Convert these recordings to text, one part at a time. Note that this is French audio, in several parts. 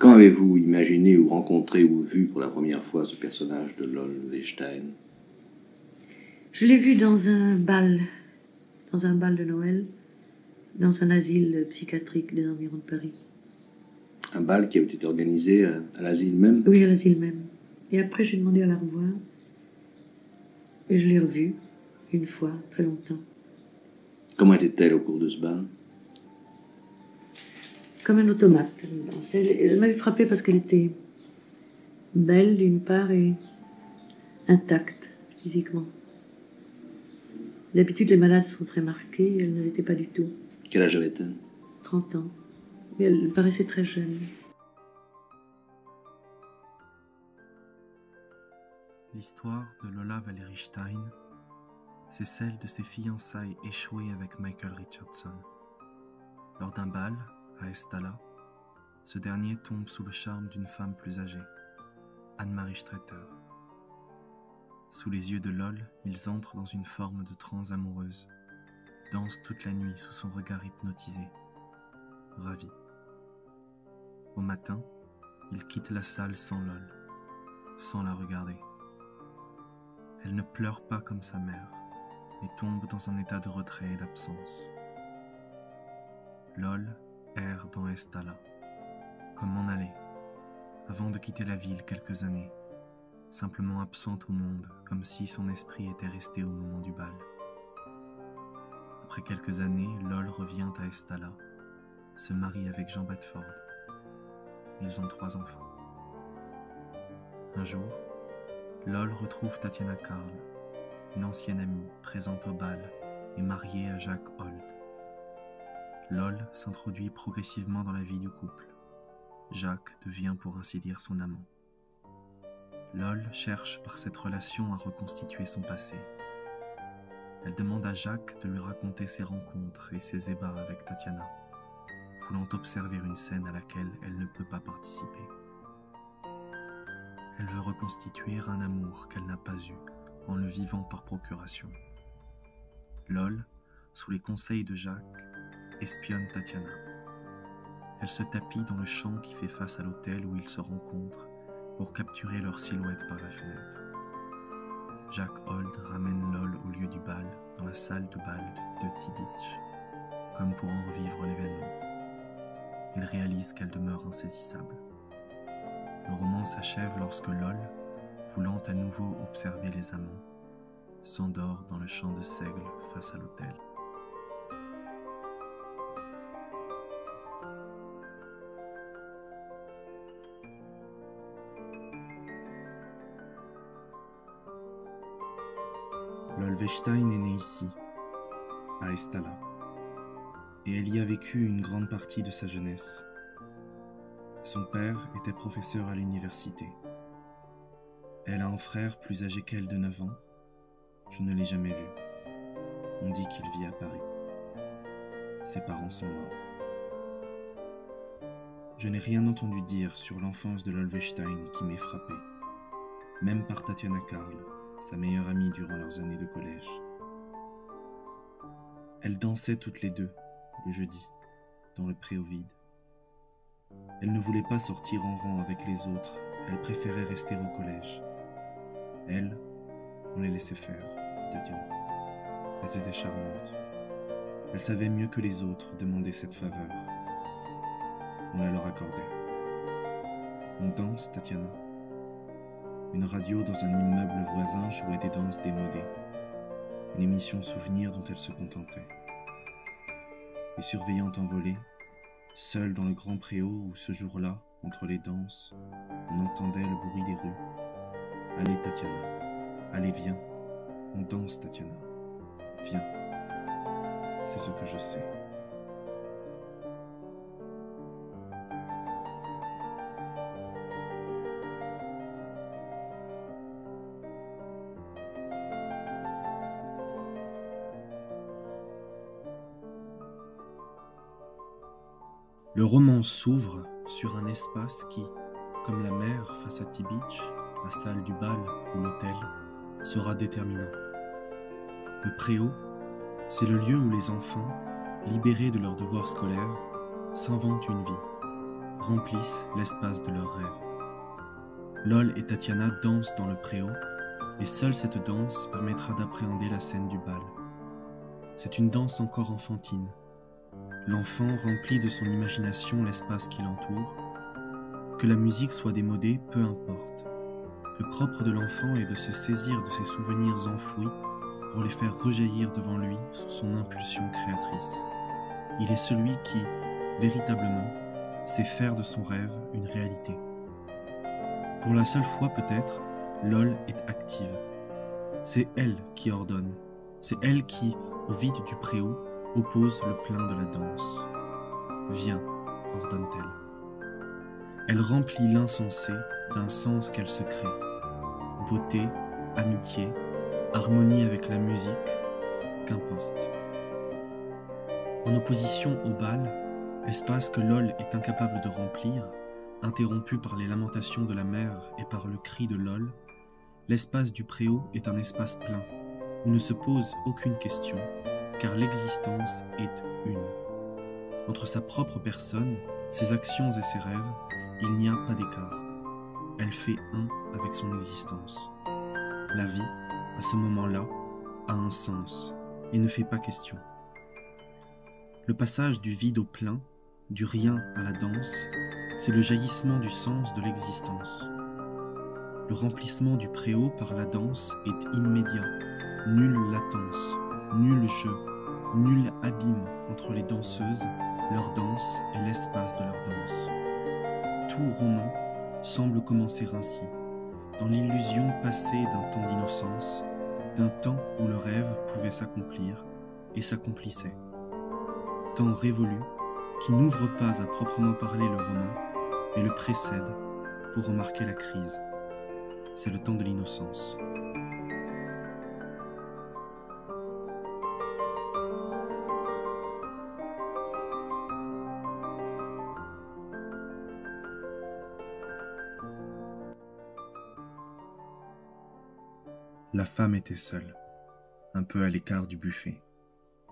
Quand avez-vous imaginé ou rencontré ou vu pour la première fois ce personnage de Lol Weinstein? Je l'ai vu dans un bal de Noël, dans un asile psychiatrique des environs de Paris. Un bal qui avait été organisé à l'asile même? Oui, à l'asile même. Et après, j'ai demandé à la revoir. Et je l'ai revue, une fois, très longtemps. Comment était-elle au cours de ce bal? Comme un automate. Elle m'avait frappée parce qu'elle était belle, d'une part, et intacte, physiquement. D'habitude, les malades sont très marqués. Elle ne l'était pas du tout. Quel âge avait-elle? 30 ans. Mais elle paraissait très jeune. L'histoire de Lola Valérie Stein, c'est celle de ses fiançailles échouées avec Michael Richardson. Lors d'un bal, à Estalla, ce dernier tombe sous le charme d'une femme plus âgée, Anne-Marie Streeter. Sous les yeux de Lol, ils entrent dans une forme de transe amoureuse, dansent toute la nuit sous son regard hypnotisé, ravis. Au matin, ils quittent la salle sans Lol, sans la regarder. Elle ne pleure pas comme sa mère, mais tombe dans un état de retrait et d'absence. Lol erre dans Estalla, comme m'en aller, avant de quitter la ville quelques années, simplement absente au monde, comme si son esprit était resté au moment du bal. Après quelques années, Lol revient à Estalla, se marie avec Jean Bedford. Ils ont 3 enfants. Un jour, Lol retrouve Tatiana Karl, une ancienne amie présente au bal et mariée à Jacques Holt. Lol s'introduit progressivement dans la vie du couple. Jacques devient pour ainsi dire son amant. Lol cherche par cette relation à reconstituer son passé. Elle demande à Jacques de lui raconter ses rencontres et ses ébats avec Tatiana, voulant observer une scène à laquelle elle ne peut pas participer. Elle veut reconstituer un amour qu'elle n'a pas eu en le vivant par procuration. Lol, sous les conseils de Jacques, espionne Tatiana. Elle se tapit dans le champ qui fait face à l'hôtel où ils se rencontrent pour capturer leur silhouette par la fenêtre. Jacques Holt ramène Lol au lieu du bal, dans la salle de bal de T-Beach, comme pour en revivre l'événement. Il réalise qu'elle demeure insaisissable. Le roman s'achève lorsque Lol, voulant à nouveau observer les amants, s'endort dans le champ de seigle face à l'hôtel. Lol Weinstein est née ici, à Estalla, et elle y a vécu une grande partie de sa jeunesse. Son père était professeur à l'université. Elle a un frère plus âgé qu'elle de 9 ans. Je ne l'ai jamais vu. On dit qu'il vit à Paris. Ses parents sont morts. Je n'ai rien entendu dire sur l'enfance de Lol Weinstein qui m'ait frappé, même par Tatiana Karl, sa meilleure amie durant leurs années de collège. Elles dansaient toutes les deux, le jeudi, dans le pré au vide. Elle ne voulait pas sortir en rang avec les autres, elle préférait rester au collège. Elle, on les laissait faire, dit Tatiana. Elles étaient charmantes. Elles savaient mieux que les autres demander cette faveur. On la leur accordait. On danse, Tatiana. Une radio dans un immeuble voisin jouait des danses démodées. Une émission souvenir dont elle se contentait. Les surveillantes envolées, seules dans le grand préau où ce jour-là, entre les danses, on entendait le bruit des rues. Allez, Tatiana. Allez, viens. On danse, Tatiana. Viens. C'est ce que je sais. Le roman s'ouvre sur un espace qui, comme la mer face à T-Beach, la salle du bal ou l'hôtel, sera déterminant. Le préau, c'est le lieu où les enfants, libérés de leurs devoirs scolaires, s'inventent une vie, remplissent l'espace de leurs rêves. Lol et Tatiana dansent dans le préau, et seule cette danse permettra d'appréhender la scène du bal. C'est une danse encore enfantine. L'enfant remplit de son imagination l'espace qui l'entoure. Que la musique soit démodée, peu importe. Le propre de l'enfant est de se saisir de ses souvenirs enfouis pour les faire rejaillir devant lui sous son impulsion créatrice. Il est celui qui, véritablement, sait faire de son rêve une réalité. Pour la seule fois peut-être, Lol est active. C'est elle qui ordonne. C'est elle qui, au vide du préau, oppose le plein de la danse. « Viens », ordonne-t-elle. Elle remplit l'insensé d'un sens qu'elle se crée. Beauté, amitié, harmonie avec la musique, qu'importe. En opposition au bal, espace que Lol est incapable de remplir, interrompu par les lamentations de la mère et par le cri de Lol, l'espace du préau est un espace plein, où ne se pose aucune question, car l'existence est une. Entre sa propre personne, ses actions et ses rêves, il n'y a pas d'écart. Elle fait un avec son existence. La vie, à ce moment-là, a un sens et ne fait pas question. Le passage du vide au plein, du rien à la danse, c'est le jaillissement du sens de l'existence. Le remplissement du préau par la danse est immédiat. Nulle latence, nul jeu, nul abîme entre les danseuses, leur danse et l'espace de leur danse. Tout roman semble commencer ainsi, dans l'illusion passée d'un temps d'innocence, d'un temps où le rêve pouvait s'accomplir et s'accomplissait. Temps révolu qui n'ouvre pas à proprement parler le roman, mais le précède pour remarquer la crise. C'est le temps de l'innocence. La femme était seule, un peu à l'écart du buffet.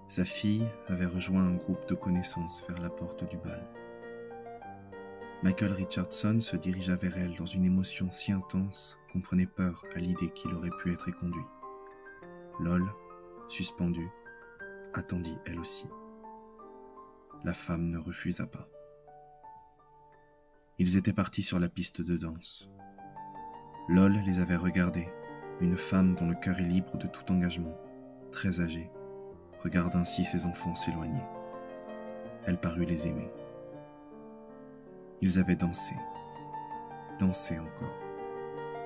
Sa fille avait rejoint un groupe de connaissances vers la porte du bal. Michael Richardson se dirigea vers elle dans une émotion si intense qu'on prenait peur à l'idée qu'il aurait pu être éconduit. Lol, suspendue, attendit elle aussi. La femme ne refusa pas. Ils étaient partis sur la piste de danse. Lol les avait regardés. Une femme dont le cœur est libre de tout engagement, très âgée, regarde ainsi ses enfants s'éloigner. Elle parut les aimer. Ils avaient dansé encore.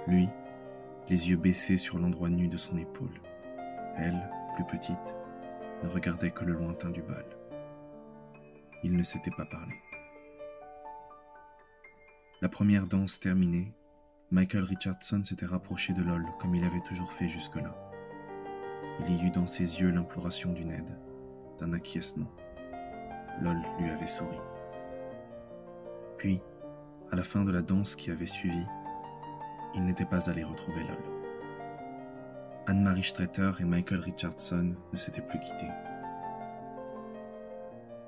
Lui, les yeux baissés sur l'endroit nu de son épaule. Elle, plus petite, ne regardait que le lointain du bal. Ils ne s'étaient pas parlé. La première danse terminée, Michael Richardson s'était rapproché de Lol comme il avait toujours fait jusque-là. Il y eut dans ses yeux l'imploration d'une aide, d'un acquiescement. Lol lui avait souri. Puis, à la fin de la danse qui avait suivi, il n'était pas allé retrouver Lol. Anne-Marie Streeter et Michael Richardson ne s'étaient plus quittés.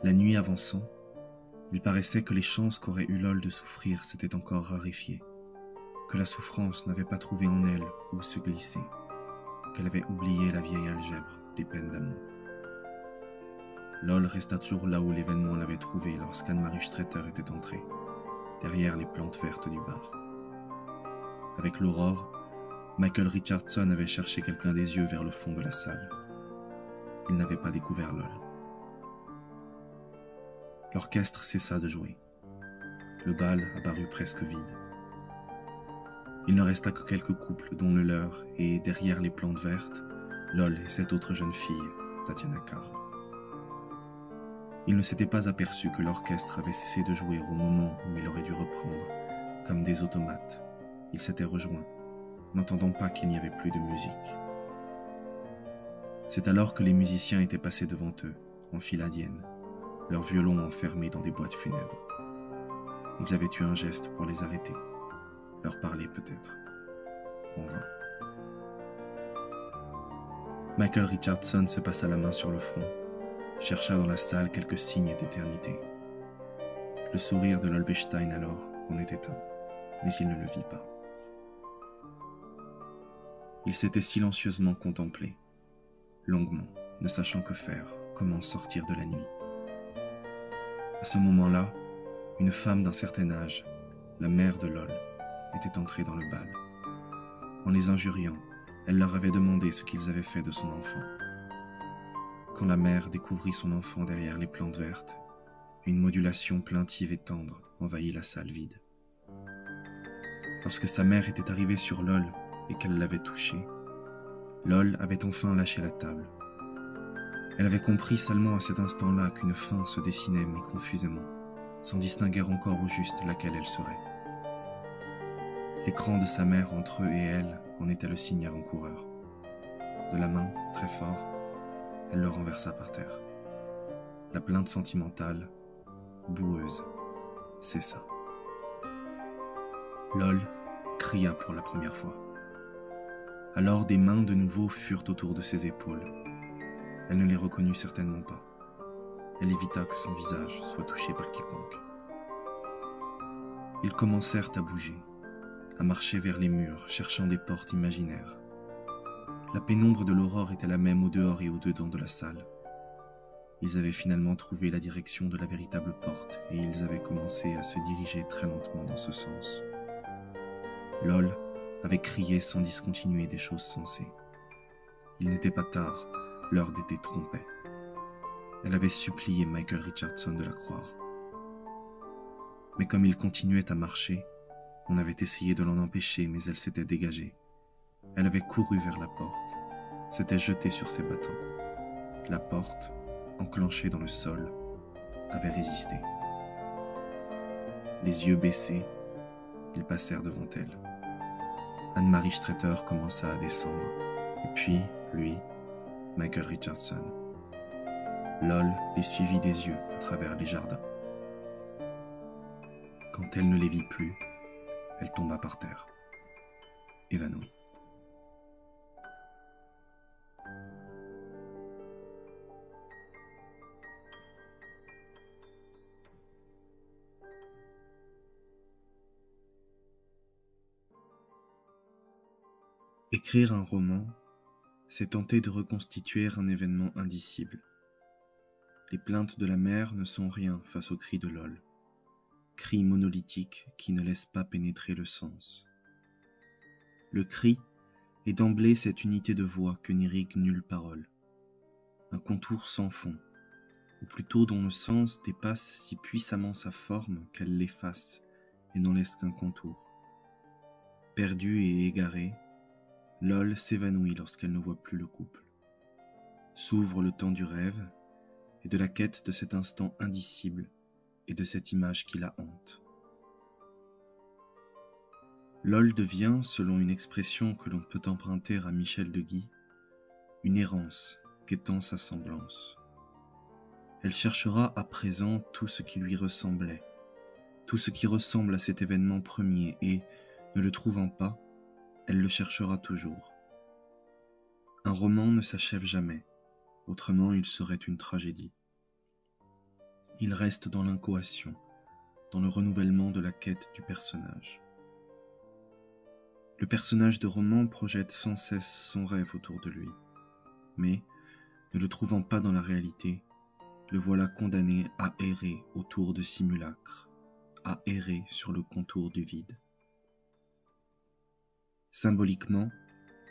La nuit avançant, il paraissait que les chances qu'aurait eu Lol de souffrir s'étaient encore raréfiées, que la souffrance n'avait pas trouvé en elle où se glisser, qu'elle avait oublié la vieille algèbre des peines d'amour. Lol resta toujours là où l'événement l'avait trouvé lorsqu'Anne-Marie Streeter était entrée, derrière les plantes vertes du bar. Avec l'aurore, Michael Richardson avait cherché quelqu'un des yeux vers le fond de la salle. Il n'avait pas découvert Lol. L'orchestre cessa de jouer. Le bal apparut presque vide. Il ne resta que quelques couples, dont le leur, et derrière les plantes vertes, Lol et cette autre jeune fille, Tatiana Karl. Il ne s'était pas aperçu que l'orchestre avait cessé de jouer au moment où il aurait dû reprendre, comme des automates. Ils s'étaient rejoints, n'entendant pas qu'il n'y avait plus de musique. C'est alors que les musiciens étaient passés devant eux, en file indienne, leurs violons enfermés dans des boîtes funèbres. Ils avaient eu un geste pour les arrêter, leur parler peut-être, en vain. Michael Richardson se passa la main sur le front, chercha dans la salle quelques signes d'éternité. Le sourire de Lolvestein alors en était un, mais il ne le vit pas. Il s'était silencieusement contemplé, longuement, ne sachant que faire, comment sortir de la nuit. À ce moment-là, une femme d'un certain âge, la mère de Lol, était entrée dans le bal. En les injuriant, elle leur avait demandé ce qu'ils avaient fait de son enfant. Quand la mère découvrit son enfant derrière les plantes vertes, une modulation plaintive et tendre envahit la salle vide. Lorsque sa mère était arrivée sur Lol et qu'elle l'avait touché, Lol avait enfin lâché la table. Elle avait compris seulement à cet instant-là qu'une fin se dessinait mais confusément, sans distinguer encore au juste laquelle elle serait. L'écran de sa mère entre eux et elle en était le signe avant-coureur. De la main, très fort, elle le renversa par terre. La plainte sentimentale, boueuse, cessa. Lol cria pour la première fois. Alors des mains de nouveau furent autour de ses épaules. Elle ne les reconnut certainement pas. Elle évita que son visage soit touché par quiconque. Ils commencèrent à bouger, à marcher vers les murs, cherchant des portes imaginaires. La pénombre de l'aurore était la même au dehors et au dedans de la salle. Ils avaient finalement trouvé la direction de la véritable porte et ils avaient commencé à se diriger très lentement dans ce sens. Lol avait crié sans discontinuer des choses sensées. Il n'était pas tard, l'heure d'été trompait. Elle avait supplié Michael Richardson de la croire. Mais comme il continuait à marcher, on avait essayé de l'en empêcher, mais elle s'était dégagée. Elle avait couru vers la porte, s'était jetée sur ses battants. La porte, enclenchée dans le sol, avait résisté. Les yeux baissés, ils passèrent devant elle. Anne-Marie Streeter commença à descendre, et puis, lui, Michael Richardson. Lol les suivit des yeux à travers les jardins. Quand elle ne les vit plus, elle tomba par terre, évanouie. Écrire un roman, c'est tenter de reconstituer un événement indicible. Les plaintes de la mère ne sont rien face aux cris de Lol, cris monolithiques qui ne laissent pas pénétrer le sens. Le cri est d'emblée cette unité de voix que n'irrigue nulle parole, un contour sans fond, ou plutôt dont le sens dépasse si puissamment sa forme qu'elle l'efface et n'en laisse qu'un contour. Perdue et égarée, Lol s'évanouit lorsqu'elle ne voit plus le couple. S'ouvre le temps du rêve et de la quête de cet instant indicible et de cette image qui la hante. Lol devient, selon une expression que l'on peut emprunter à Michel de Guy, une errance qu'étend sa semblance. Elle cherchera à présent tout ce qui lui ressemblait, tout ce qui ressemble à cet événement premier et, ne le trouvant pas, elle le cherchera toujours. Un roman ne s'achève jamais, autrement il serait une tragédie. Il reste dans l'incoation, dans le renouvellement de la quête du personnage. Le personnage de roman projette sans cesse son rêve autour de lui, mais, ne le trouvant pas dans la réalité, le voilà condamné à errer autour de simulacres, à errer sur le contour du vide. Symboliquement,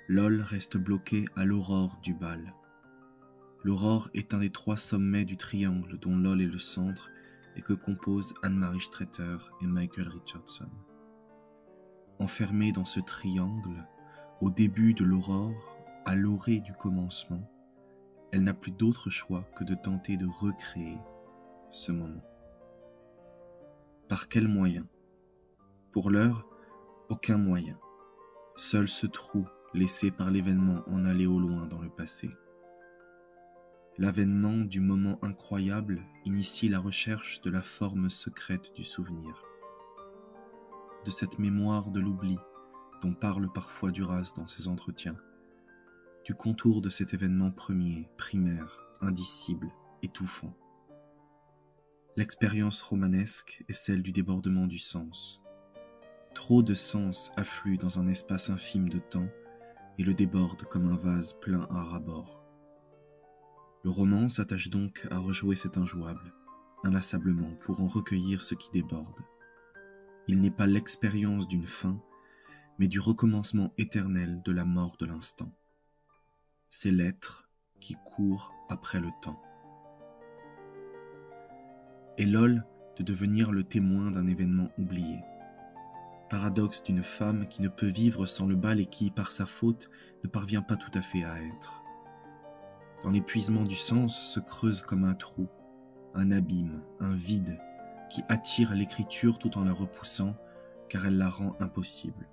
Lol reste bloqué à l'aurore du bal. L'aurore est un des 3 sommets du triangle dont Lol est le centre et que composent Anne-Marie Streeter et Michael Richardson. Enfermée dans ce triangle, au début de l'aurore, à l'orée du commencement, elle n'a plus d'autre choix que de tenter de recréer ce moment. Par quel moyen ? Pour l'heure, aucun moyen. Seul ce trou laissé par l'événement en aller au loin dans le passé. L'avènement du moment incroyable initie la recherche de la forme secrète du souvenir, de cette mémoire de l'oubli dont parle parfois Duras dans ses entretiens, du contour de cet événement premier, primaire, indicible, étouffant. L'expérience romanesque est celle du débordement du sens. Trop de sens affluent dans un espace infime de temps et le déborde comme un vase plein à ras-bord. Le roman s'attache donc à rejouer cet injouable, inlassablement, pour en recueillir ce qui déborde. Il n'est pas l'expérience d'une fin, mais du recommencement éternel de la mort de l'instant. C'est l'être qui court après le temps. Et Lol de devenir le témoin d'un événement oublié. Paradoxe d'une femme qui ne peut vivre sans le bal et qui, par sa faute, ne parvient pas tout à fait à être. Dans l'épuisement du sens se creuse comme un trou, un abîme, un vide, qui attire l'écriture tout en la repoussant, car elle la rend impossible.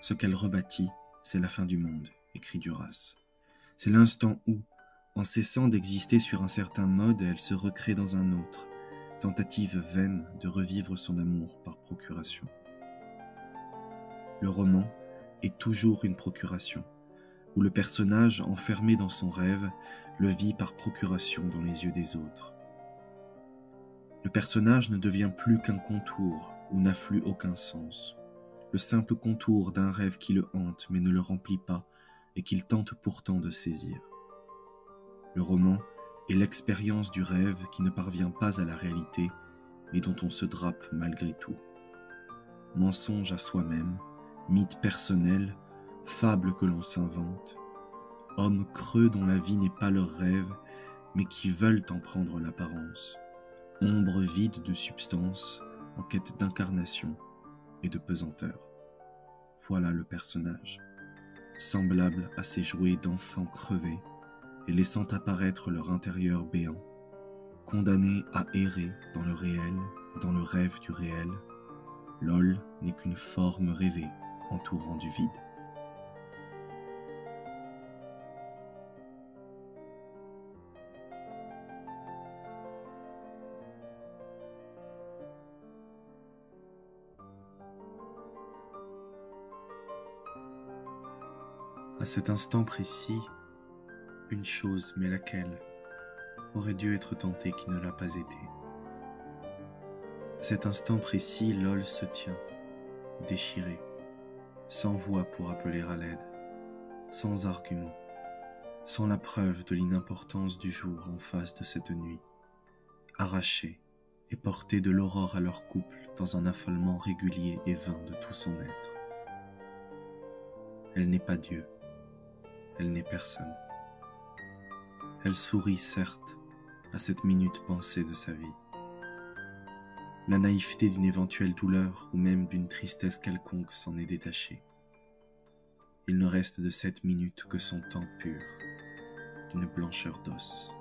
Ce qu'elle rebâtit, c'est la fin du monde, écrit Duras. C'est l'instant où, en cessant d'exister sur un certain mode, elle se recrée dans un autre, tentative vaine de revivre son amour par procuration. Le roman est toujours une procuration, où le personnage, enfermé dans son rêve, le vit par procuration dans les yeux des autres. Le personnage ne devient plus qu'un contour où n'afflue aucun sens, le simple contour d'un rêve qui le hante mais ne le remplit pas et qu'il tente pourtant de saisir. Le roman est l'expérience du rêve qui ne parvient pas à la réalité, mais dont on se drape malgré tout. Mensonge à soi-même, mythe personnel, fable que l'on s'invente, hommes creux dont la vie n'est pas leur rêve, mais qui veulent en prendre l'apparence, ombre vide de substance, en quête d'incarnation et de pesanteur. Voilà le personnage, semblable à ces jouets d'enfants crevés, et laissant apparaître leur intérieur béant, condamnés à errer dans le réel et dans le rêve du réel. Lol n'est qu'une forme rêvée entourant du vide. À cet instant précis, une chose, mais laquelle, aurait dû être tentée qui ne l'a pas été. À cet instant précis, Lol se tient, déchiré, sans voix pour appeler à l'aide, sans argument, sans la preuve de l'inimportance du jour en face de cette nuit, arraché et porté de l'aurore à leur couple dans un affolement régulier et vain de tout son être. Elle n'est pas Dieu, elle n'est personne. Elle sourit certes à cette minute pensée de sa vie. La naïveté d'une éventuelle douleur ou même d'une tristesse quelconque s'en est détachée. Il ne reste de cette minute que son temps pur, d'une blancheur d'os.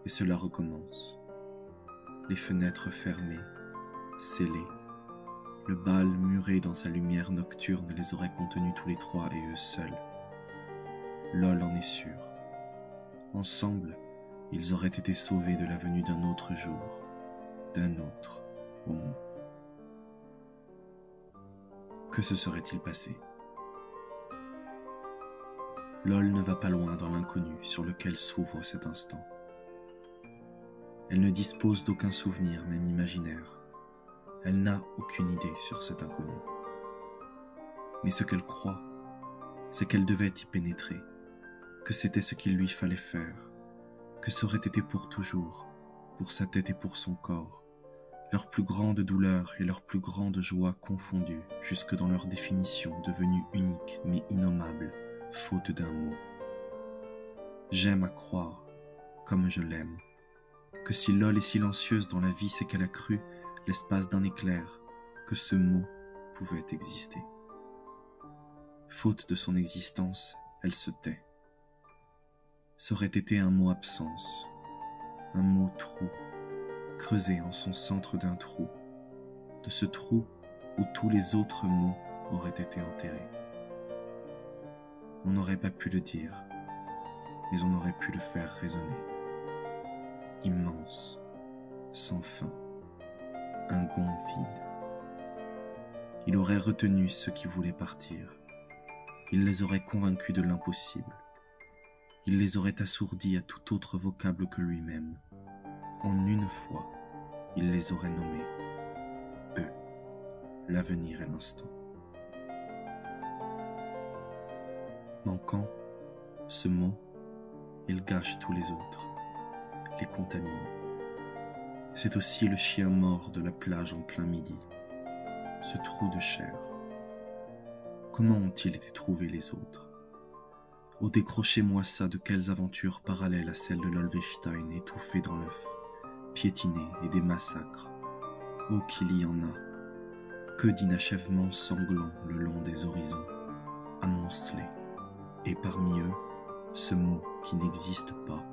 Et cela recommence. Les fenêtres fermées, scellées, le bal muré dans sa lumière nocturne les aurait contenus tous les trois et eux seuls. Lol en est sûr. Ensemble, ils auraient été sauvés de la venue d'un autre jour, d'un autre, au moins. Que se serait-il passé? Lol ne va pas loin dans l'inconnu sur lequel s'ouvre cet instant. Elle ne dispose d'aucun souvenir, même imaginaire. Elle n'a aucune idée sur cet inconnu. Mais ce qu'elle croit, c'est qu'elle devait y pénétrer, que c'était ce qu'il lui fallait faire, que ça aurait été pour toujours, pour sa tête et pour son corps, leur plus grande douleur et leur plus grande joie confondues, jusque dans leur définition devenue unique mais innommable, faute d'un mot. J'aime à croire, comme je l'aime, que si Lol est silencieuse dans la vie, c'est qu'elle a cru, l'espace d'un éclair, que ce mot pouvait exister. Faute de son existence, elle se tait. Ça aurait été un mot absence, un mot trou, creusé en son centre d'un trou, de ce trou où tous les autres mots auraient été enterrés. On n'aurait pas pu le dire, mais on aurait pu le faire résonner. Immense, sans fin, un gond vide. Il aurait retenu ceux qui voulaient partir. Il les aurait convaincus de l'impossible. Il les aurait assourdis à tout autre vocable que lui-même. En une fois, il les aurait nommés. Eux, l'avenir et l'instant. Manquant ce mot, il gâche tous les autres, les contamine. C'est aussi le chien mort de la plage en plein midi, ce trou de chair. Comment ont-ils été trouvés les autres? Oh, décrochez-moi ça, de quelles aventures parallèles à celles de l'Olvestein étouffé dans l'œuf, piétiné et des massacres. Oh, qu'il y en a, que d'inachèvements sanglants le long des horizons, amoncelés, et parmi eux, ce mot qui n'existe pas,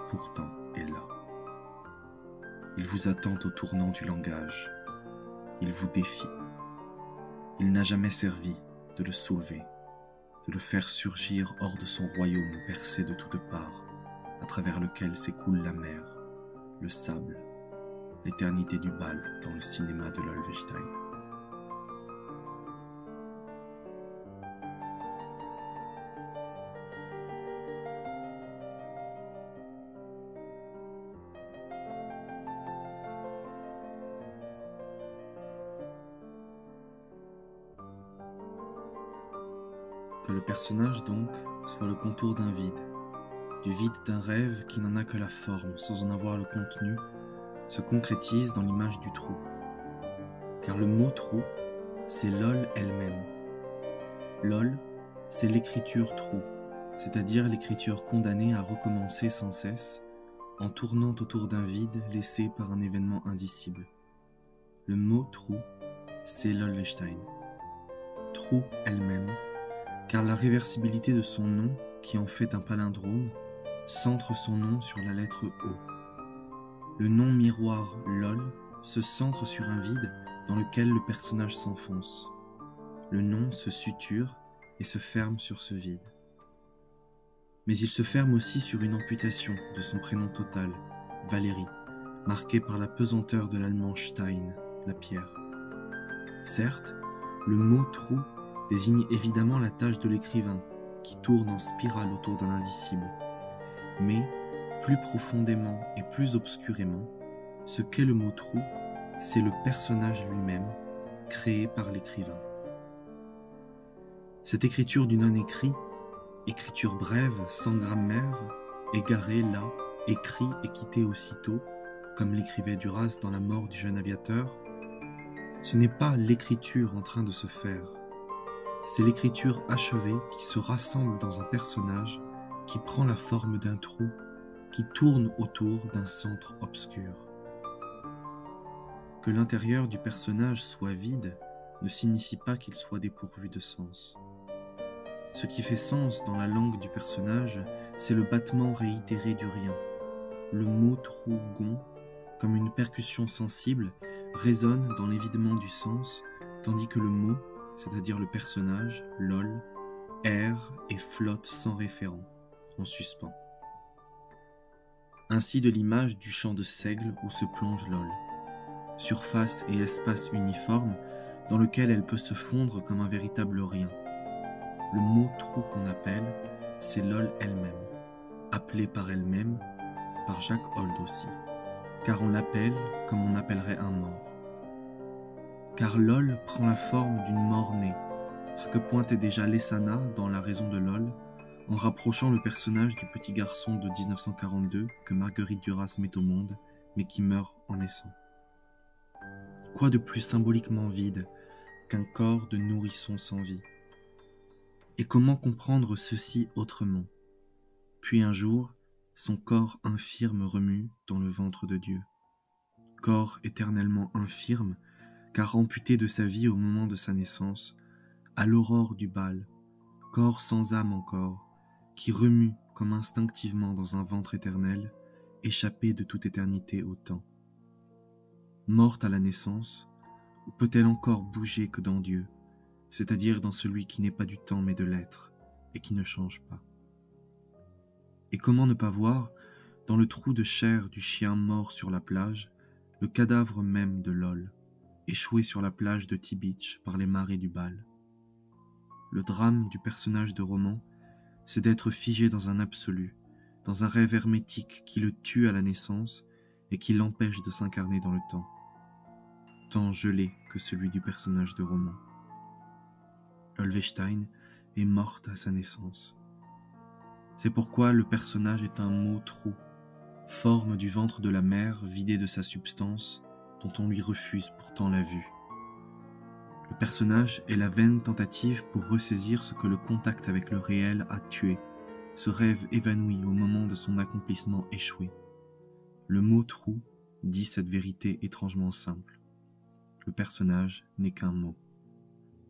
pourtant est là. Il vous attend au tournant du langage, il vous défie. Il n'a jamais servi de le soulever, de le faire surgir hors de son royaume percé de toutes parts, à travers lequel s'écoule la mer, le sable, l'éternité du bal dans le cinéma de l'Olvestein. Que le personnage donc soit le contour d'un vide, du vide d'un rêve qui n'en a que la forme sans en avoir le contenu, se concrétise dans l'image du trou. Car le mot trou, c'est LOL elle-même. LOL, c'est l'écriture trou, c'est-à-dire l'écriture condamnée à recommencer sans cesse, en tournant autour d'un vide laissé par un événement indicible. Le mot trou, c'est l'Olvestein. Trou elle-même, car la réversibilité de son nom, qui en fait un palindrome, centre son nom sur la lettre O. Le nom miroir LOL se centre sur un vide dans lequel le personnage s'enfonce. Le nom se suture et se ferme sur ce vide. Mais il se ferme aussi sur une amputation de son prénom total, Valérie, marquée par la pesanteur de l'allemand Stein, la pierre. Certes, le mot trou désigne évidemment la tâche de l'écrivain, qui tourne en spirale autour d'un indicible. Mais, plus profondément et plus obscurément, ce qu'est le mot trou, c'est le personnage lui-même, créé par l'écrivain. Cette écriture du non-écrit, écriture brève, sans grammaire, égarée là, écrit et quitté aussitôt, comme l'écrivait Duras dans La mort du jeune aviateur, ce n'est pas l'écriture en train de se faire, c'est l'écriture achevée qui se rassemble dans un personnage qui prend la forme d'un trou, qui tourne autour d'un centre obscur. Que l'intérieur du personnage soit vide ne signifie pas qu'il soit dépourvu de sens. Ce qui fait sens dans la langue du personnage, c'est le battement réitéré du rien. Le mot trou gond, comme une percussion sensible, résonne dans l'évidement du sens, tandis que le mot, c'est-à-dire le personnage, LOL, erre et flotte sans référent, en suspens. Ainsi de l'image du champ de seigle où se plonge LOL, surface et espace uniforme dans lequel elle peut se fondre comme un véritable rien. Le mot trou qu'on appelle, c'est LOL elle-même, appelée par elle-même, par Jacques Hold aussi, car on l'appelle comme on appellerait un mort. Car LOL prend la forme d'une mort-née, ce que pointait déjà Lessana dans La raison de LOL, en rapprochant le personnage du petit garçon de 1942 que Marguerite Duras met au monde, mais qui meurt en naissant. Quoi de plus symboliquement vide qu'un corps de nourrisson sans vie? Et comment comprendre ceci autrement? Puis un jour, son corps infirme remue dans le ventre de Dieu. Corps éternellement infirme, car amputé de sa vie au moment de sa naissance, à l'aurore du bal, corps sans âme encore, qui remue comme instinctivement dans un ventre éternel, échappé de toute éternité au temps. Morte à la naissance, ou peut-elle encore bouger que dans Dieu, c'est-à-dire dans celui qui n'est pas du temps mais de l'être, et qui ne change pas? Et comment ne pas voir, dans le trou de chair du chien mort sur la plage, le cadavre même de LOL, échoué sur la plage de T-Beach par les marées du bal? Le drame du personnage de roman, c'est d'être figé dans un absolu, dans un rêve hermétique qui le tue à la naissance et qui l'empêche de s'incarner dans le temps, tant gelé que celui du personnage de roman. Ulvestein est morte à sa naissance. C'est pourquoi le personnage est un mot trou, forme du ventre de la mer vidée de sa substance dont on lui refuse pourtant la vue. Le personnage est la vaine tentative pour ressaisir ce que le contact avec le réel a tué, ce rêve évanoui au moment de son accomplissement échoué. Le mot trou dit cette vérité étrangement simple. Le personnage n'est qu'un mot.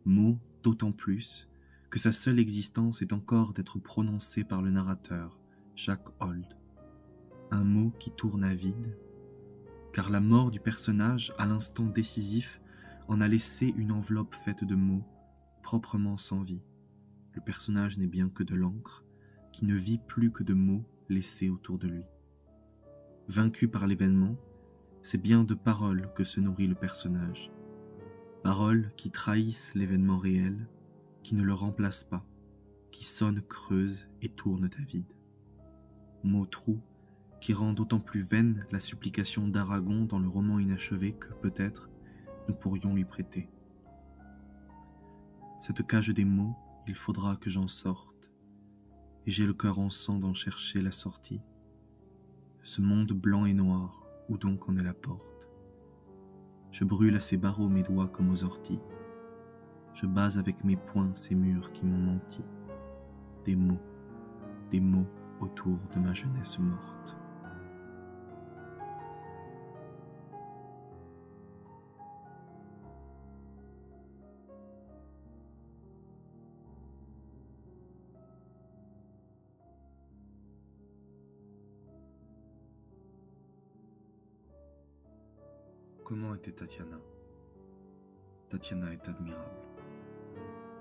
Mot d'autant plus que sa seule existence est encore d'être prononcée par le narrateur, Jacques Hold. Un mot qui tourne à vide, car la mort du personnage à l'instant décisif en a laissé une enveloppe faite de mots, proprement sans vie. Le personnage n'est bien que de l'encre, qui ne vit plus que de mots laissés autour de lui. Vaincu par l'événement, c'est bien de paroles que se nourrit le personnage. Paroles qui trahissent l'événement réel, qui ne le remplacent pas, qui sonnent creuses et tournent à vide. Mots trous qui rend d'autant plus vaine la supplication d'Aragon dans le roman inachevé que, peut-être, nous pourrions lui prêter. Cette cage des mots, il faudra que j'en sorte, et j'ai le cœur en sang d'en chercher la sortie. Ce monde blanc et noir, où donc en est la porte? Je brûle à ces barreaux mes doigts comme aux orties. Je base avec mes poings ces murs qui m'ont menti. Des mots autour de ma jeunesse morte. Comment était Tatiana? Tatiana est admirable.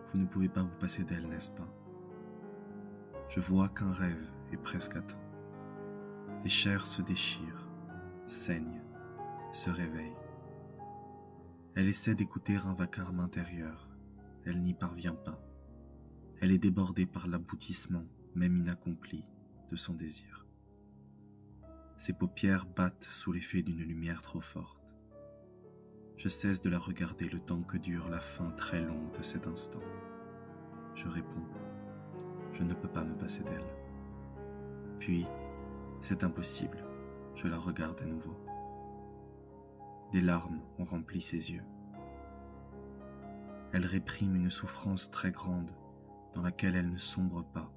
Vous ne pouvez pas vous passer d'elle, n'est-ce pas? Je vois qu'un rêve est presque atteint. Des chairs se déchirent, saignent, se réveillent. Elle essaie d'écouter un vacarme intérieur. Elle n'y parvient pas. Elle est débordée par l'aboutissement, même inaccompli, de son désir. Ses paupières battent sous l'effet d'une lumière trop forte. Je cesse de la regarder le temps que dure la fin très longue de cet instant. Je réponds, je ne peux pas me passer d'elle. Puis, c'est impossible, je la regarde à nouveau. Des larmes ont rempli ses yeux. Elle réprime une souffrance très grande dans laquelle elle ne sombre pas,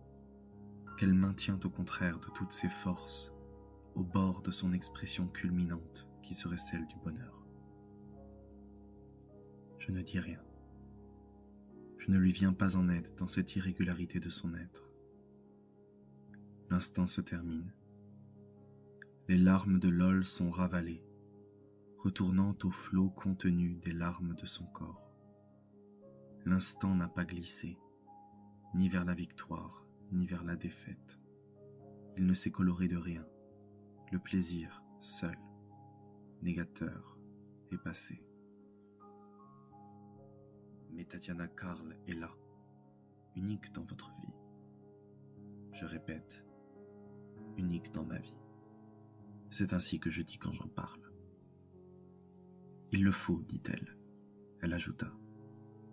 qu'elle maintient au contraire de toutes ses forces, au bord de son expression culminante qui serait celle du bonheur. Je ne dis rien. Je ne lui viens pas en aide dans cette irrégularité de son être. L'instant se termine. Les larmes de Lol sont ravalées, retournant au flot contenu des larmes de son corps. L'instant n'a pas glissé, ni vers la victoire, ni vers la défaite. Il ne s'est coloré de rien. Le plaisir, seul, négateur, est passé. Mais Tatiana Karl est là, unique dans votre vie. Je répète, unique dans ma vie. C'est ainsi que je dis quand j'en parle. Il le faut, dit-elle. Elle ajouta,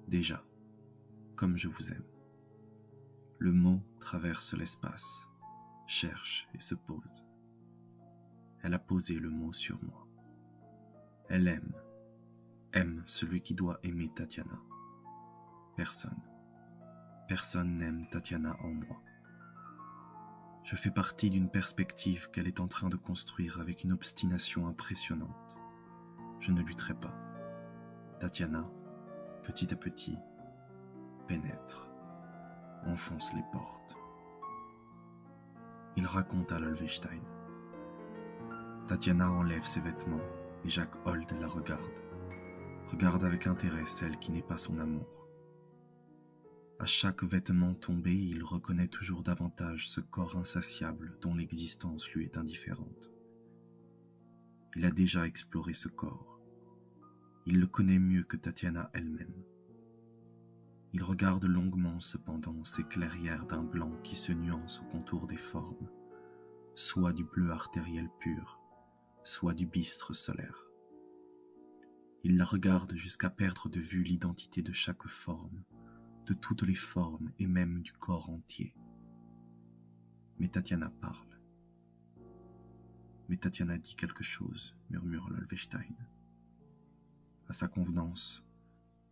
déjà, comme je vous aime. Le mot traverse l'espace, cherche et se pose. Elle a posé le mot sur moi. Elle aime celui qui doit aimer Tatiana. Personne n'aime Tatiana en moi. Je fais partie d'une perspective qu'elle est en train de construire avec une obstination impressionnante. Je ne lutterai pas. Tatiana, petit à petit, pénètre, enfonce les portes. Il raconte à Ulvestein. Tatiana enlève ses vêtements et Jacques Hold la regarde avec intérêt celle qui n'est pas son amour. À chaque vêtement tombé, il reconnaît toujours davantage ce corps insatiable dont l'existence lui est indifférente. Il a déjà exploré ce corps. Il le connaît mieux que Tatiana elle-même. Il regarde longuement cependant ces clairières d'un blanc qui se nuance au contour des formes, soit du bleu artériel pur, soit du bistre solaire. Il la regarde jusqu'à perdre de vue l'identité de chaque forme, de toutes les formes et même du corps entier. Mais Tatiana parle. Mais Tatiana dit quelque chose, murmure Lolvestein. À sa convenance,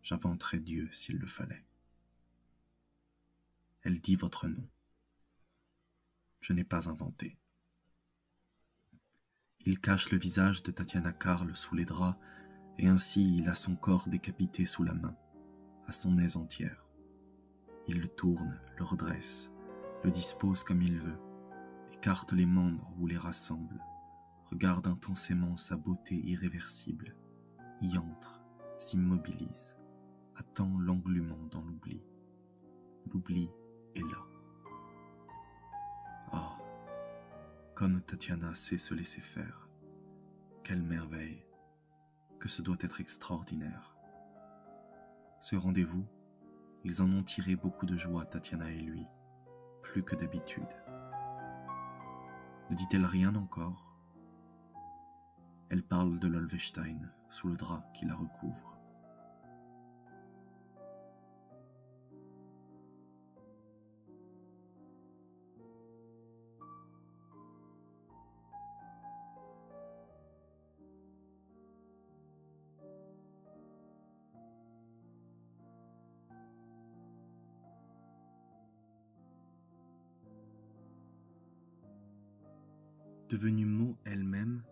j'inventerai Dieu s'il le fallait. Elle dit votre nom. Je n'ai pas inventé. Il cache le visage de Tatiana Karl sous les draps, et ainsi il a son corps décapité sous la main, à son aise entière. Il le tourne, le redresse, le dispose comme il veut, écarte les membres ou les rassemble, regarde intensément sa beauté irréversible, y entre, s'immobilise, attend l'englument dans l'oubli. L'oubli est là. Ah, comme Tatiana sait se laisser faire. Quelle merveille, que ce doit être extraordinaire. Ce rendez-vous, ils en ont tiré beaucoup de joie, Tatiana et lui, plus que d'habitude. Ne dit-elle rien encore? Elle parle de Lolvestein sous le drap qui la recouvre. Devenue mot elle-même,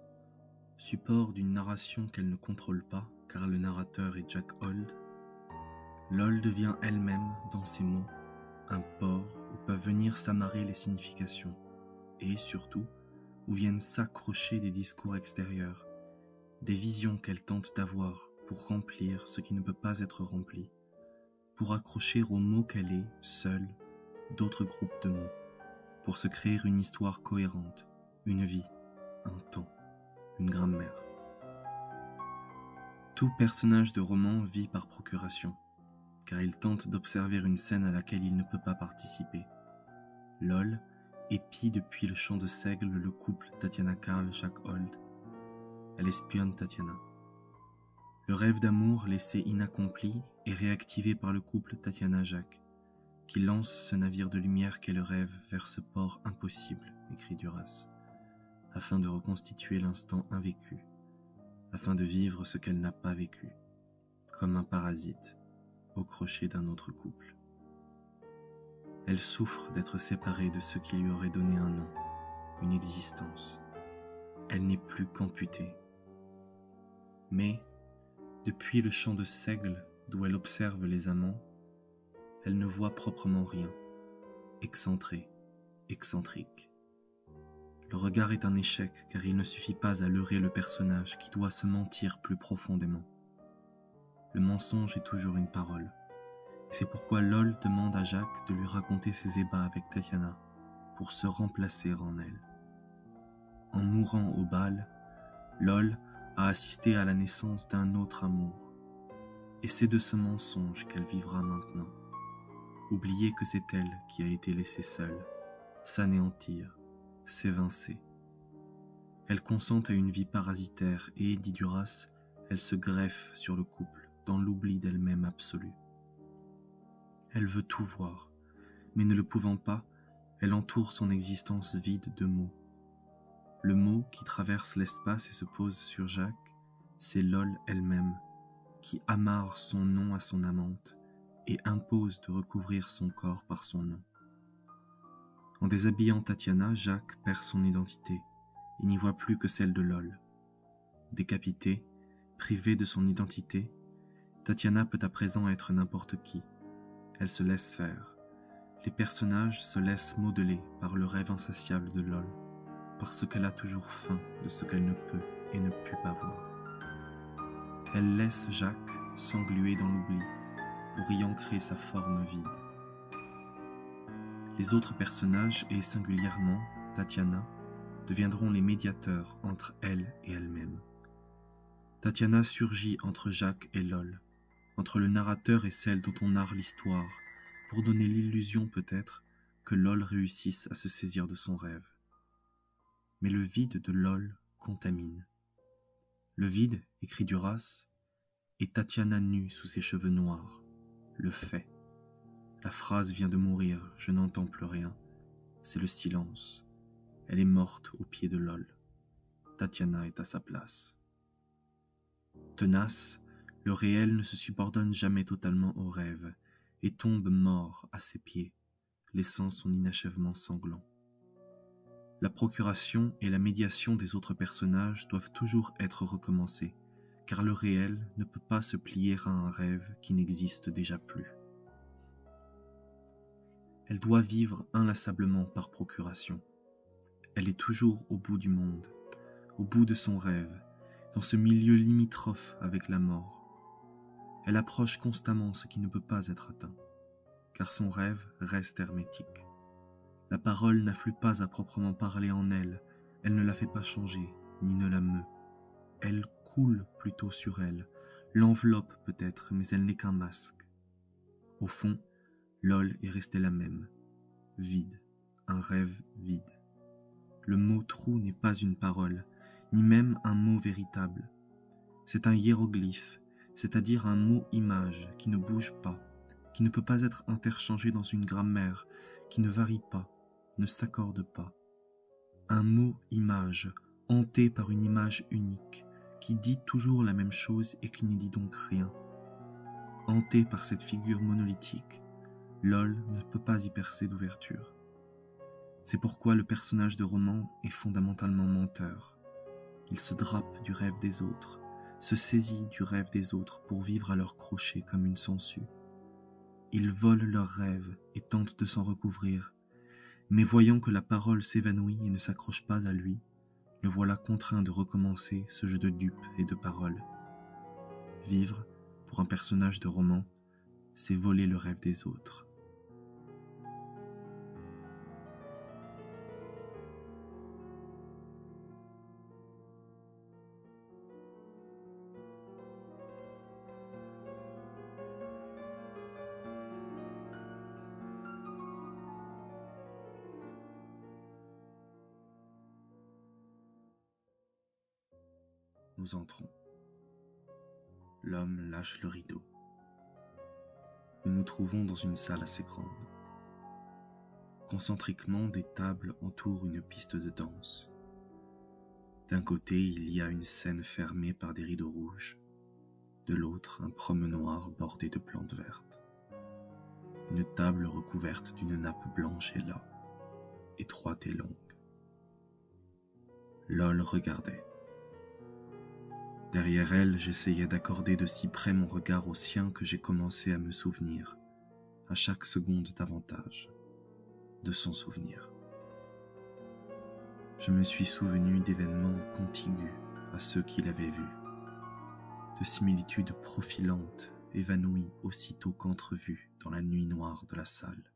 support d'une narration qu'elle ne contrôle pas car le narrateur est Jack Hold, Lol devient elle-même, dans ses mots, un port où peuvent venir s'amarrer les significations et, surtout, où viennent s'accrocher des discours extérieurs, des visions qu'elle tente d'avoir pour remplir ce qui ne peut pas être rempli, pour accrocher aux mots qu'elle est, seule, d'autres groupes de mots, pour se créer une histoire cohérente, une vie, un temps, une grammaire. Tout personnage de roman vit par procuration, car il tente d'observer une scène à laquelle il ne peut pas participer. Lol épie depuis le champ de seigle le couple Tatiana Karl-Jack Hold. Elle espionne Tatiana. Le rêve d'amour laissé inaccompli est réactivé par le couple Tatiana-Jacques, qui lance ce navire de lumière qu'est le rêve vers ce port impossible, écrit Duras, afin de reconstituer l'instant invécu, afin de vivre ce qu'elle n'a pas vécu, comme un parasite au crochet d'un autre couple. Elle souffre d'être séparée de ce qui lui aurait donné un nom, une existence. Elle n'est plus qu'amputée. Mais, depuis le champ de seigle d'où elle observe les amants, elle ne voit proprement rien, excentré, excentrique. Le regard est un échec car il ne suffit pas à leurrer le personnage qui doit se mentir plus profondément. Le mensonge est toujours une parole. Et c'est pourquoi Lol demande à Jacques de lui raconter ses ébats avec Tatiana pour se remplacer en elle. En mourant au bal, Lol a assisté à la naissance d'un autre amour. Et c'est de ce mensonge qu'elle vivra maintenant. Oublier que c'est elle qui a été laissée seule, s'anéantir, s'évincer. Elle consent à une vie parasitaire et, dit Duras, elle se greffe sur le couple, dans l'oubli d'elle-même absolu. Elle veut tout voir, mais ne le pouvant pas, elle entoure son existence vide de mots. Le mot qui traverse l'espace et se pose sur Jacques, c'est Lol elle-même, qui amarre son nom à son amante et impose de recouvrir son corps par son nom. En déshabillant Tatiana, Jacques perd son identité et n'y voit plus que celle de Lol. Décapitée, privée de son identité, Tatiana peut à présent être n'importe qui. Elle se laisse faire. Les personnages se laissent modeler par le rêve insatiable de Lol, parce qu'elle a toujours faim de ce qu'elle ne peut et ne put pas voir. Elle laisse Jacques s'engluer dans l'oubli pour y ancrer sa forme vide. Les autres personnages, et singulièrement Tatiana, deviendront les médiateurs entre elle et elle-même. Tatiana surgit entre Jacques et Lol, entre le narrateur et celle dont on narre l'histoire, pour donner l'illusion peut-être que Lol réussisse à se saisir de son rêve. Mais le vide de Lol contamine. Le vide, écrit Duras, est Tatiana nue sous ses cheveux noirs, le fait. La phrase vient de mourir, je n'entends plus rien. C'est le silence. Elle est morte au pied de Lol. Tatiana est à sa place. Tenace, le réel ne se subordonne jamais totalement au rêve et tombe mort à ses pieds, laissant son inachèvement sanglant. La procuration et la médiation des autres personnages doivent toujours être recommencées, car le réel ne peut pas se plier à un rêve qui n'existe déjà plus. Elle doit vivre inlassablement par procuration. Elle est toujours au bout du monde, au bout de son rêve, dans ce milieu limitrophe avec la mort. Elle approche constamment ce qui ne peut pas être atteint, car son rêve reste hermétique. La parole n'afflue pas à proprement parler en elle, elle ne la fait pas changer, ni ne la meut. Elle coule plutôt sur elle, l'enveloppe peut-être, mais elle n'est qu'un masque. Au fond, Lol est restée la même, vide, un rêve vide. Le mot trou n'est pas une parole, ni même un mot véritable. C'est un hiéroglyphe, c'est-à-dire un mot-image qui ne bouge pas, qui ne peut pas être interchangé dans une grammaire, qui ne varie pas, ne s'accorde pas. Un mot-image, hanté par une image unique, qui dit toujours la même chose et qui ne dit donc rien. Hanté par cette figure monolithique, Lol ne peut pas y percer d'ouverture. C'est pourquoi le personnage de roman est fondamentalement menteur. Il se drape du rêve des autres, se saisit du rêve des autres pour vivre à leur crochet comme une sangsue. Il vole leurs rêves et tente de s'en recouvrir, mais voyant que la parole s'évanouit et ne s'accroche pas à lui, le voilà contraint de recommencer ce jeu de dupes et de paroles. Vivre, pour un personnage de roman, c'est voler le rêve des autres. Nous entrons. L'homme lâche le rideau. Nous nous trouvons dans une salle assez grande. Concentriquement, des tables entourent une piste de danse. D'un côté, il y a une scène fermée par des rideaux rouges. De l'autre, un promenoir bordé de plantes vertes. Une table recouverte d'une nappe blanche est là, étroite et longue. Lol regardait. Derrière elle, j'essayais d'accorder de si près mon regard au sien que j'ai commencé à me souvenir, à chaque seconde davantage, de son souvenir. Je me suis souvenu d'événements contigus à ceux qu'il avait vus, de similitudes profilantes, évanouies aussitôt qu'entrevues dans la nuit noire de la salle.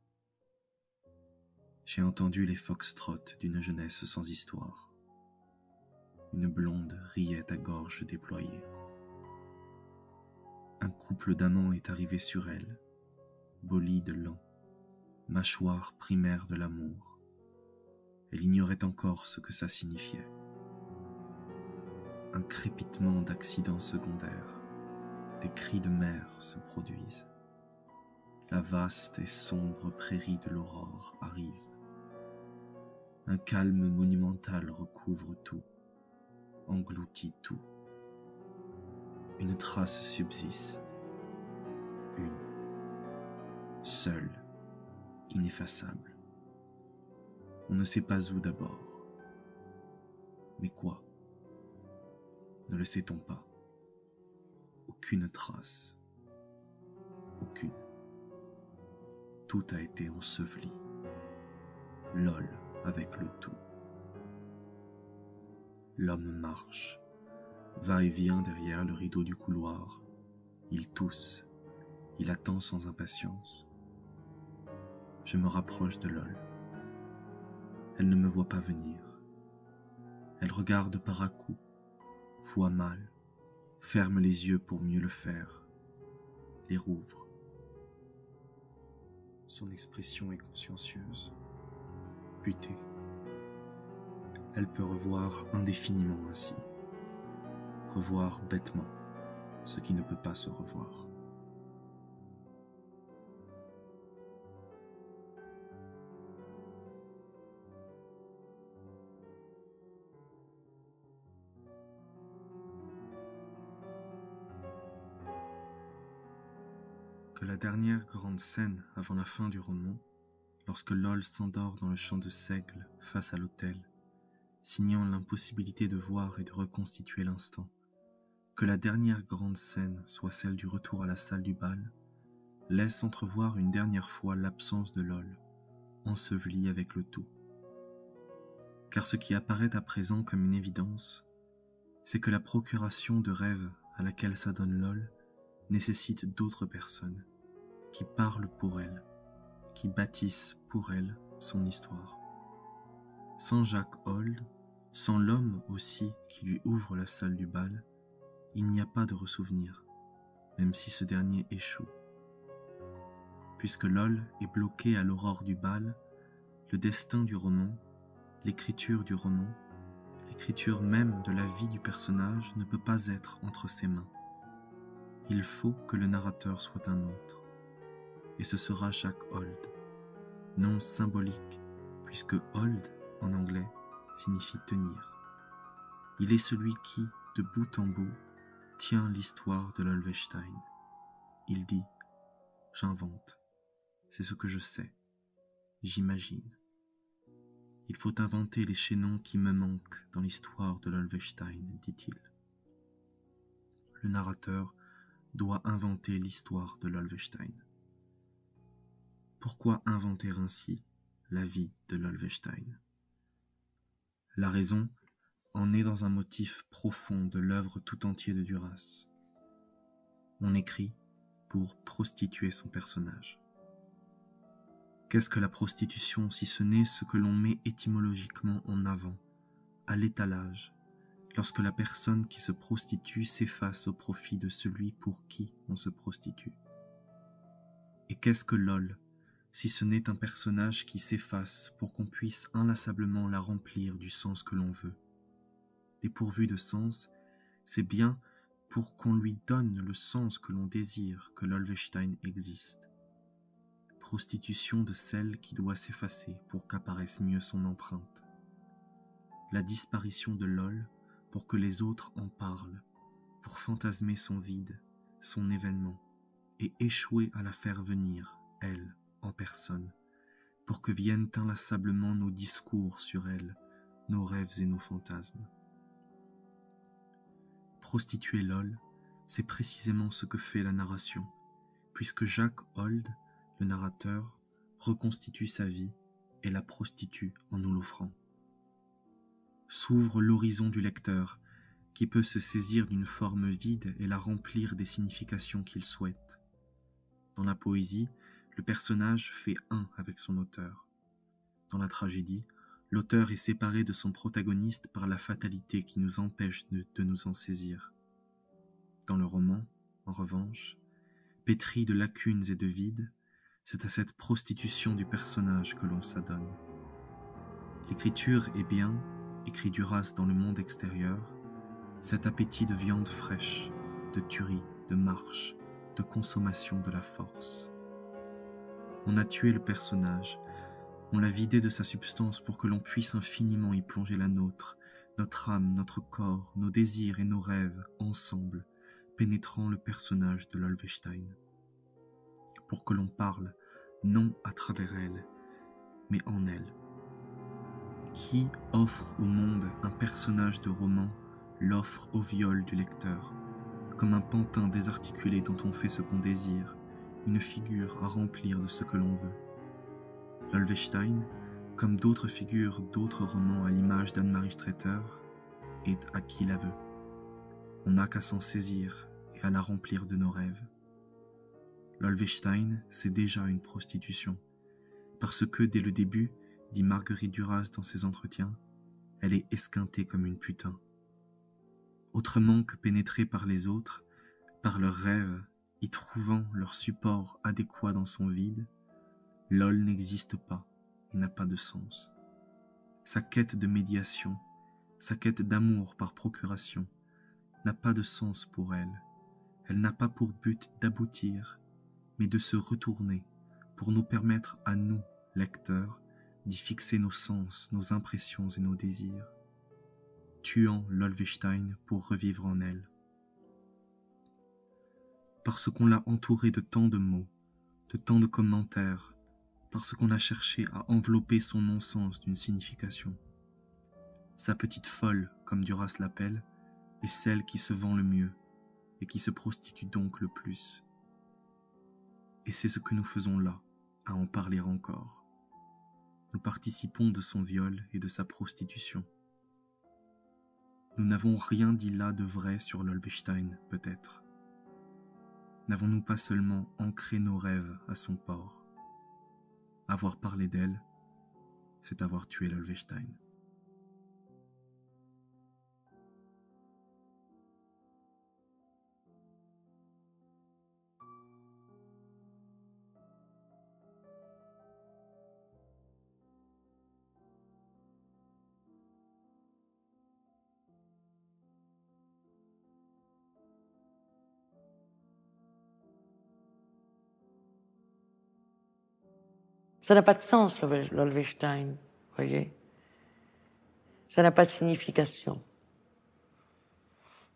J'ai entendu les foxtrots d'une jeunesse sans histoire. Une blonde riait à gorge déployée. Un couple d'amants est arrivé sur elle, bolide lent, mâchoire primaire de l'amour. Elle ignorait encore ce que ça signifiait. Un crépitement d'accidents secondaires, des cris de mer se produisent. La vaste et sombre prairie de l'aurore arrive. Un calme monumental recouvre tout, engloutit tout. Une trace subsiste, une, seule, ineffaçable. On ne sait pas où d'abord. Mais quoi? Ne le sait-on pas? Aucune trace. Aucune. Tout a été enseveli. Lol avec le tout. L'homme marche, va et vient derrière le rideau du couloir. Il tousse, il attend sans impatience. Je me rapproche de Lol. Elle ne me voit pas venir. Elle regarde par à-coups, voit mal, ferme les yeux pour mieux le faire, les rouvre. Son expression est consciencieuse, butée. elle peut revoir indéfiniment ainsi, revoir bêtement ce qui ne peut pas se revoir. Que la dernière grande scène avant la fin du roman, lorsque Lol s'endort dans le champ de seigle face à l'autel, signant l'impossibilité de voir et de reconstituer l'instant, que la dernière grande scène soit celle du retour à la salle du bal, laisse entrevoir une dernière fois l'absence de Lol, ensevelie avec le tout. Car ce qui apparaît à présent comme une évidence, c'est que la procuration de rêves à laquelle s'adonne Lol nécessite d'autres personnes, qui parlent pour elle, qui bâtissent pour elle son histoire. Sans Jack Hold, sans l'homme aussi qui lui ouvre la salle du bal, il n'y a pas de ressouvenir, même si ce dernier échoue. Puisque Lol est bloqué à l'aurore du bal, le destin du roman, l'écriture du roman, l'écriture même de la vie du personnage ne peut pas être entre ses mains. Il faut que le narrateur soit un autre. Et ce sera Jack Hold, nom symbolique, puisque Hold, en anglais, signifie tenir. Il est celui qui, de bout en bout, tient l'histoire de Lolvestein. Il dit « J'invente, c'est ce que je sais, j'imagine. Il faut inventer les chaînons qui me manquent dans l'histoire de Lolvestein, dit-il. Le narrateur doit inventer l'histoire de Lolvestein. Pourquoi inventer ainsi la vie de Lolvestein? La raison en est dans un motif profond de l'œuvre tout entière de Duras. On écrit pour prostituer son personnage. Qu'est-ce que la prostitution si ce n'est ce que l'on met étymologiquement en avant, à l'étalage, lorsque la personne qui se prostitue s'efface au profit de celui pour qui on se prostitue? Et qu'est-ce que Lol, si ce n'est un personnage qui s'efface pour qu'on puisse inlassablement la remplir du sens que l'on veut? Dépourvu de sens, c'est bien pour qu'on lui donne le sens que l'on désire que Lolvestein existe. Prostitution de celle qui doit s'effacer pour qu'apparaisse mieux son empreinte. La disparition de Lol pour que les autres en parlent, pour fantasmer son vide, son événement, et échouer à la faire venir, elle, en personne, pour que viennent inlassablement nos discours sur elle, nos rêves et nos fantasmes. Prostituer Lol, c'est précisément ce que fait la narration, puisque Jack Hold, le narrateur, reconstitue sa vie et la prostitue en nous l'offrant. S'ouvre l'horizon du lecteur, qui peut se saisir d'une forme vide et la remplir des significations qu'il souhaite. Dans la poésie, le personnage fait un avec son auteur. Dans la tragédie, l'auteur est séparé de son protagoniste par la fatalité qui nous empêche de nous en saisir. Dans le roman, en revanche, pétri de lacunes et de vides, c'est à cette prostitution du personnage que l'on s'adonne. L'écriture est bien, écrit Duras dans le monde extérieur, cet appétit de viande fraîche, de tuerie, de marche, de consommation de la force. On a tué le personnage, on l'a vidé de sa substance pour que l'on puisse infiniment y plonger la nôtre, notre âme, notre corps, nos désirs et nos rêves, ensemble, pénétrant le personnage de Lolvestein. Pour que l'on parle, non à travers elle, mais en elle. Qui offre au monde un personnage de roman l'offre au viol du lecteur, comme un pantin désarticulé dont on fait ce qu'on désire, une figure à remplir de ce que l'on veut. Lolvestein, comme d'autres figures d'autres romans à l'image d'Anne-Marie Streeter, est à qui la veut. On n'a qu'à s'en saisir et à la remplir de nos rêves. Lolvestein, c'est déjà une prostitution, parce que dès le début, dit Marguerite Duras dans ses entretiens, elle est esquintée comme une putain. Autrement que pénétrée par les autres, par leurs rêves, y trouvant leur support adéquat dans son vide, Lol n'existe pas et n'a pas de sens. sa quête de médiation, sa quête d'amour par procuration, n'a pas de sens pour elle. Elle n'a pas pour but d'aboutir, mais de se retourner pour nous permettre à nous, lecteurs, d'y fixer nos sens, nos impressions et nos désirs, tuant l'Olvestein pour revivre en elle. Parce qu'on l'a entouré de tant de mots, de tant de commentaires, parce qu'on a cherché à envelopper son non-sens d'une signification. Sa petite folle, comme Duras l'appelle, est celle qui se vend le mieux et qui se prostitue donc le plus. Et c'est ce que nous faisons là, à en parler encore. Nous participons de son viol et de sa prostitution. Nous n'avons rien dit là de vrai sur l'Olvestein, peut-être. N'avons-nous pas seulement ancré nos rêves à son port? Avoir parlé d'elle, c'est avoir tué l'Olvestein. Ça n'a pas de sens, l'Olvestein, vous voyez. Ça n'a pas de signification.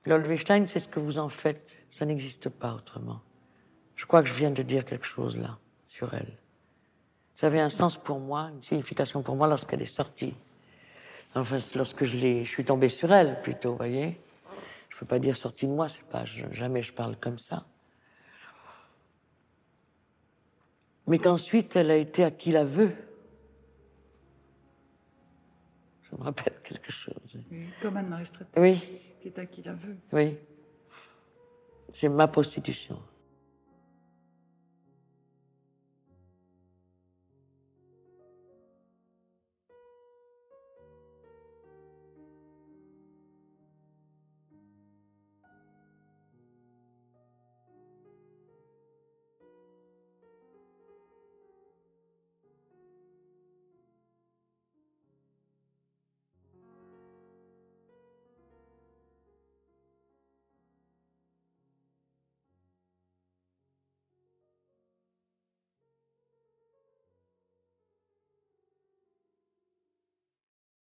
L'Olvestein, c'est ce que vous en faites. Ça n'existe pas autrement. Je crois que je viens de dire quelque chose là, sur elle. Ça avait un sens pour moi, une signification pour moi lorsqu'elle est sortie. Enfin, lorsque je suis tombée sur elle, plutôt, vous voyez. Je peux pas dire sortie de moi, c'est pas, jamais je parle comme ça. Mais qu'ensuite, elle a été à qui la veut. Ça me rappelle quelque chose. Oui, comme Anne-Marie Straton. Oui. Qui est à qui la veut. Oui. C'est ma prostitution.